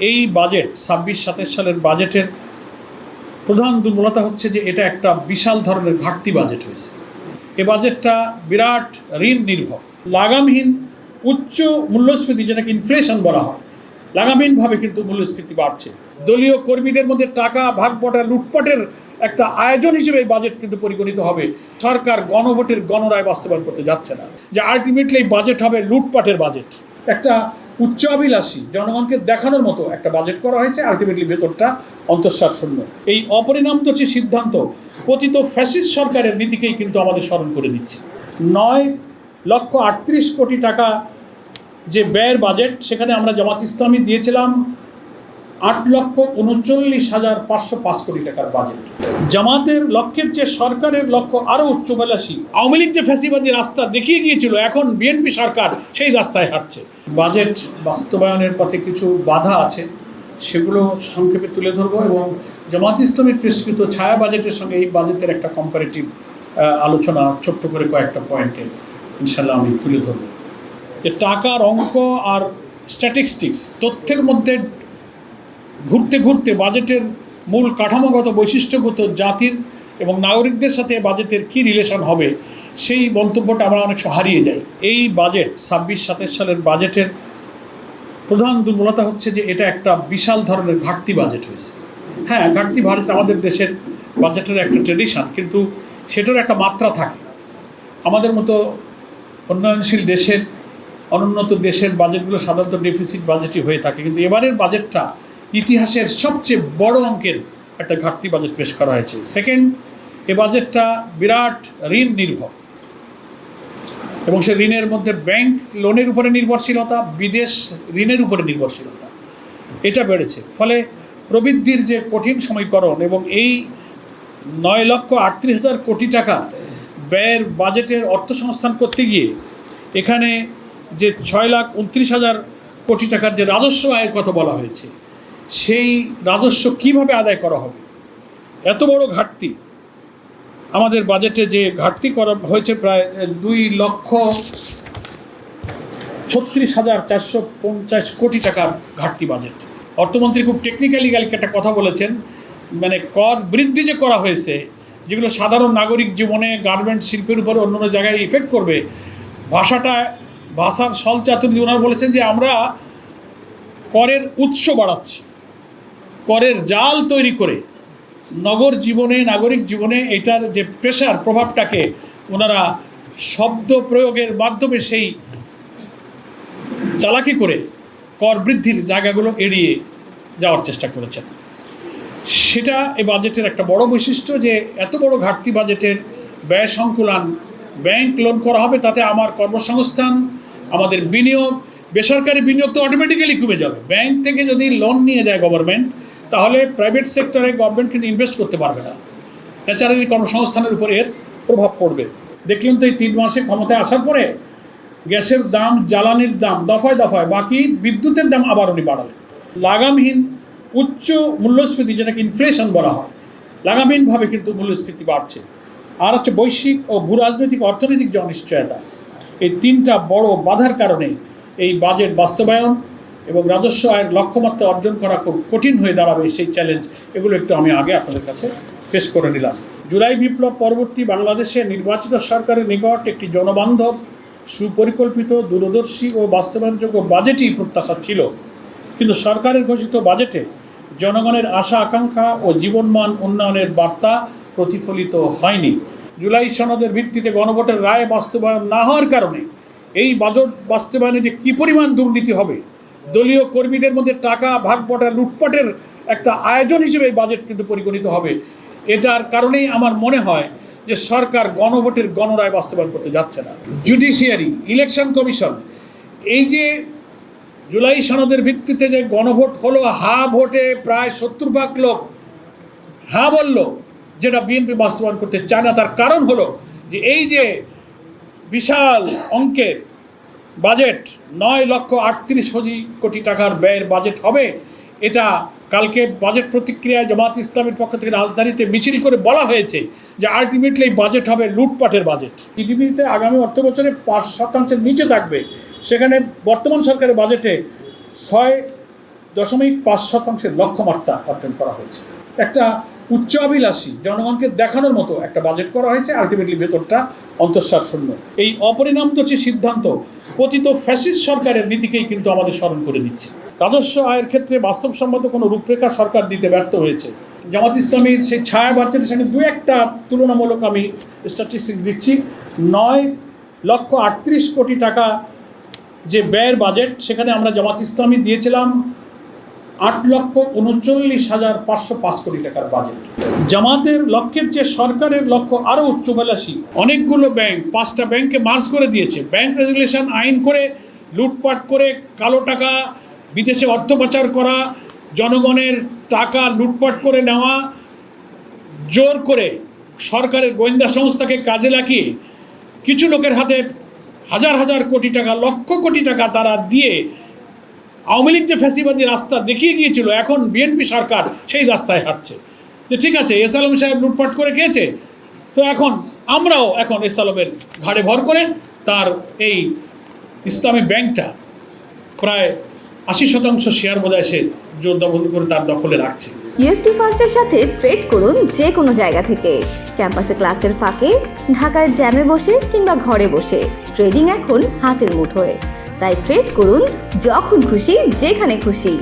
এই বাজেট ২৬-২৭ সালের বাজেটের প্রধান দুর্বলতা হচ্ছে যে এটা একটা বিশাল ধরনের ঘাটতি বাজেট হয়েছে। এ বাজেটটা বিরাট ঋণ নির্ভর, লাগামহীন উচ্চ মূল্যস্ফীতি, যেটাকে ইনফ্লেশন বলা হয়, লাগামহীনভাবে কিন্তু মূল্যস্ফীতি বাড়ছে। দলীয় কর্মীদের মধ্যে টাকা ভাগ বটা লুটপাটের একটা আয়োজন হিসেবে এই বাজেট কিন্তু পরিগণিত হবে। সরকার গণভোটের গণরায় বাস্তবায়ন করতে যাচ্ছে না, যে আলটিমেটলি এই বাজেট হবে লুটপাটের বাজেট। একটা উচ্চাভিলাষী জনগণকে দেখানোর মতো একটা বাজেট করা হয়েছে, আলটিমেটলি ভেতরটা অন্তঃসার শূন্য। এই অপরিণামদর্শী সিদ্ধান্ত পতিত ফ্যাসিস্ট সরকারের নীতিকেই কিন্তু আমাদের স্মরণ করে দিচ্ছে। 9,38,00,000 টাকা যে ব্যয়ের বাজেট, সেখানে আমরা জামাত ইসলামী দিয়েছিলাম 8,39,505 টাকার বাজেট। জামাতের লক্ষ্যের চেয়ে সরকারের লক্ষ্য আরও উচ্চাভিলাষী। আওয়ামী লীগ যে ফ্যাসিবাদী রাস্তা দেখিয়ে গিয়েছিল, এখন বিএনপি সরকার সেই রাস্তায় হাঁটছে। বাজেট বাস্তবায়নের পথে কিছু বাধা আছে, সেগুলো সংক্ষেপে তুলে ধরবো এবং জামাত ইসলামীর পেশকৃত ছায়া বাজেটের সঙ্গে এই বাজেটের একটা কম্পারেটিভ আলোচনা ছোট্ট করে কয়েকটা পয়েন্টে ইনশাল্লাহ আমি তুলে ধরব। যে টাকার অঙ্ক আর স্ট্যাটিস্টিক্স তথ্যের মধ্যে ঘুরতে ঘুরতে বাজেটের মূল কাঠামোগত বৈশিষ্ট্যগত জাতির এবং নাগরিকদের সাথে বাজেটের কী রিলেশন হবে, সেই মন্তব্যটা আমরা অনেক সময় হারিয়ে যাই। এই বাজেট ২৬-২৭ সালের বাজেটের প্রধান দুর্বলতা হচ্ছে যে এটা একটা বিশাল ধরনের ঘাটতি বাজেট হয়েছে। হ্যাঁ, ঘাটতি বাজেট আমাদের দেশের বাজেটের একটা ট্রেডিশন, কিন্তু সেটার একটা মাত্রা থাকে। আমাদের মতো উন্নয়নশীল দেশের, অনুন্নত দেশের বাজেটগুলো সাধারণত ডেফিসিট বাজেটই হয়ে থাকে, কিন্তু এবারের বাজেটটা ইতিহাসের সবচেয়ে বড় অঙ্কের একটা ঘাটতি বাজেট পেশ করা হয়েছে। সেকেন্ড, এ বাজেটটা বিরাট ঋণ নির্ভর এবং সে ঋণের মধ্যে ব্যাংক লোনের উপরে নির্ভরশীলতা, বিদেশ ঋণের উপরে নির্ভরশীলতা এটা বেড়েছে। ফলে প্রবৃদ্ধির যে কঠিন সমীকরণ এবং এই 9,38,00,000 টাকা ব্যয়ের বাজেটের অর্থসংস্থান করতে গিয়ে এখানে যে 6,29,000 টাকার যে রাজস্ব আয়ের কথা বলা হয়েছে, সেই রাজস্ব কিভাবে আদায় করা হবে? এত বড় ঘাটতি আমাদের বাজেটে, যে ঘাটতি করা হয়েছে প্রায় 2,36,450 টাকার ঘাটতি বাজেট। অর্থমন্ত্রী খুব টেকনিক্যালি একটা কথা বলেছেন, মানে কর বৃদ্ধি যে করা হয়েছে, যেগুলো সাধারণ নাগরিক জীবনে, গার্মেন্টস শিল্পের উপরে অন্যান্য জায়গায় ইফেক্ট করবে, ভাষার সলচাতুরি ওনারা বলেছেন যে আমরা করের উৎস বাড়াচ্ছি, করের জাল তৈরি করে নাগরিক জীবনে এটার যে প্রেশার, প্রভাবটাকে ওনারা শব্দ প্রয়োগের মাধ্যমে সেই চালাকি করে কর বৃদ্ধির জায়গাগুলো এড়িয়ে যাওয়ার চেষ্টা করেছেন। সেটা এই বাজেটের একটা বড় বৈশিষ্ট্য, যে এত বড় ঘাটতি বাজেটের ব্যয় সংকুলান, ব্যাংক লোন করা হবে, তাতে আমার কর্মসংস্থান, আমাদের বিনিয়োগ, বেসরকারি বিনিয়োগ তো অটোমেটিক্যালি কমে যাবে। ব্যাংক থেকে যদি লোন নিয়ে যায় গভর্নমেন্ট, তাহলে প্রাইভেট সেক্টরে গভর্নমেন্ট কিন্তু ইনভেস্ট করতে পারবে না, ন্যাচারালি কর্মসংস্থানের উপর এর প্রভাব পড়বে। দেখলেন তো এই 3 মাসে ক্ষমতায় আসার পরে গ্যাসের দাম, জ্বালানির দাম দফায় দফায়, বাকি বিদ্যুতের দাম আবার উনি বাড়ালেন। লাগামহীন উচ্চ মূল্যস্ফীতি, যেটাকে ইনফ্লেশন বলা হয়, লাগামহীনভাবে কিন্তু মূল্যস্ফীতি বাড়ছে। আর হচ্ছে বৈশ্বিক ও ভূরাজনৈতিক অর্থনৈতিক যে অনিশ্চয়তা, এই 3টা বড় বাধার কারণে এই বাজেট বাস্তবায়ন এবং রাজস্ব আয়ের লক্ষ্যমাত্রা অর্জন করা খুব কঠিন হয়ে দাঁড়াবে। সেই চ্যালেঞ্জ, এগুলো একটু আমি আগে আপনাদের কাছে পেশ করে নিলাম। জুলাই বিপ্লব পরবর্তী বাংলাদেশে নির্বাচিত সরকারের নিকট একটি জনবান্ধব, সুপরিকল্পিত, দূরদর্শী ও বাস্তবায়নযোগ্য বাজেটই প্রত্যাশা ছিল, কিন্তু সরকারের ঘোষিত বাজেটে জনগণের আশা আকাঙ্ক্ষা ও জীবনমান উন্নয়নের বার্তা প্রতিফলিত হয়নি। জুলাই সনদের ভিত্তিতে গণভোটের রায় বাস্তবায়ন না হওয়ার কারণে এই বাজেট বাস্তবায়নে যে কী পরিমাণ দুর্নীতি হবে, দলীয় কর্মীদের মধ্যে টাকা ভাগ বটা লুটপাটের একটা আয়োজন হিসেবে এই বাজেট কিন্তু পরিগণিত হবে। এটার কারণেই আমার মনে হয় যে সরকার গণভোটের গণরায় বাস্তবায়ন করতে যাচ্ছে না। জুডিশিয়ারি, ইলেকশন কমিশন, এই যে জুলাই সনদের ভিত্তিতে যে গণভোট হলো, ভোটে প্রায় 70% লোক বলল, যেটা বিএনপি বাস্তবায়ন করতে চায় না। তার কারণ হলো যে এই যে বিশাল অঙ্কের বাজেট, 9,38,00,000 টাকার ব্যয়ের বাজেট হবে, এটা কালকে বাজেট প্রতিক্রিয়ায় জামাত ইসলামের পক্ষ থেকে রাজধানীতে মিছিল করে বলা হয়েছে যে আলটিমেটলি এই বাজেট হবে লুটপাটের বাজেট। জিডিপিতে আগামী অর্থ বছরে 5% নিচে থাকবে, সেখানে বর্তমান সরকারের বাজেটে 9.5% লক্ষ্যমাত্রা অর্জন করা হয়েছে। একটা উচ্চাভিলাষী জনগণকে দেখানোর মতো একটা বাজেট করা হয়েছে, আলটিমেটলি ভেতরটা অন্তঃসার শূন্য। এই অপরিণামদর্শী সিদ্ধান্ত পতিত ফ্যাসিস্ট সরকারের নীতিকেই কিন্তু আমাদের স্মরণ করে দিচ্ছে। রাজস্ব আয়ের ক্ষেত্রে বাস্তবসম্মত কোনো রূপরেখা সরকার দিতে ব্যর্থ হয়েছে। জামাত ইসলামীর সেই ছায়া বাজেটের সঙ্গে দু একটা তুলনামূলক আমি স্ট্যাটিস্টিক্স দিচ্ছি। 9,38 কোটি টাকা যে ব্যয়ের বাজেট, সেখানে আমরা জামাত ইসলামী দিয়েছিলাম 8,39,505 কোটি টাকার বাজেট। জামাতের লক্ষ্যের চেয়ে সরকারের লক্ষ্য আরও উচ্চাভিলাষী। অনেকগুলো ব্যাংক, 5টা ব্যাংককে মার্জ করে দিয়েছে, ব্যাংক রেগুলেশন আইন করে লুটপাট করে কালো টাকা বিদেশে অর্থ পাচার করা, জনগণের টাকা লুটপাট করে নেওয়া, জোর করে সরকারের গোয়েন্দা সংস্থাকে কাজে লাগিয়ে কিছু লোকের হাতে হাজার হাজার কোটি টাকা, লক্ষ কোটি টাকা তারা দিয়ে আওয়ামী লীগ যে ফ্যাসিবাদী রাস্তা দেখিয়ে গিয়েছিল, এখন বিএনপি সরকার সেই রাস্তায় হাঁটছে। যে ঠিক আছে, এস আলম সাহেব লুটপাট করে খেয়েছে, তো আমরাও এস আলমের ঘাড়ে ভর করে তার এই ইসলামী ব্যাংকটা প্রায় 80% শেয়ার বোধহয় সে জোরদাবন্দি করে তার দখলে রাখছে। ইউএফটি ফার্স্টের সাথে ট্রেড করুন যে কোনো জায়গা থেকে। ক্যাম্পাসে ক্লাসের ফাঁকে, ঢাকার জ্যামে বসে কিংবা ঘরে বসে, ট্রেডিং এখন হাতের মুঠোয়। তাই ট্রেড করুন যখন খুশি, যেখানে খুশি।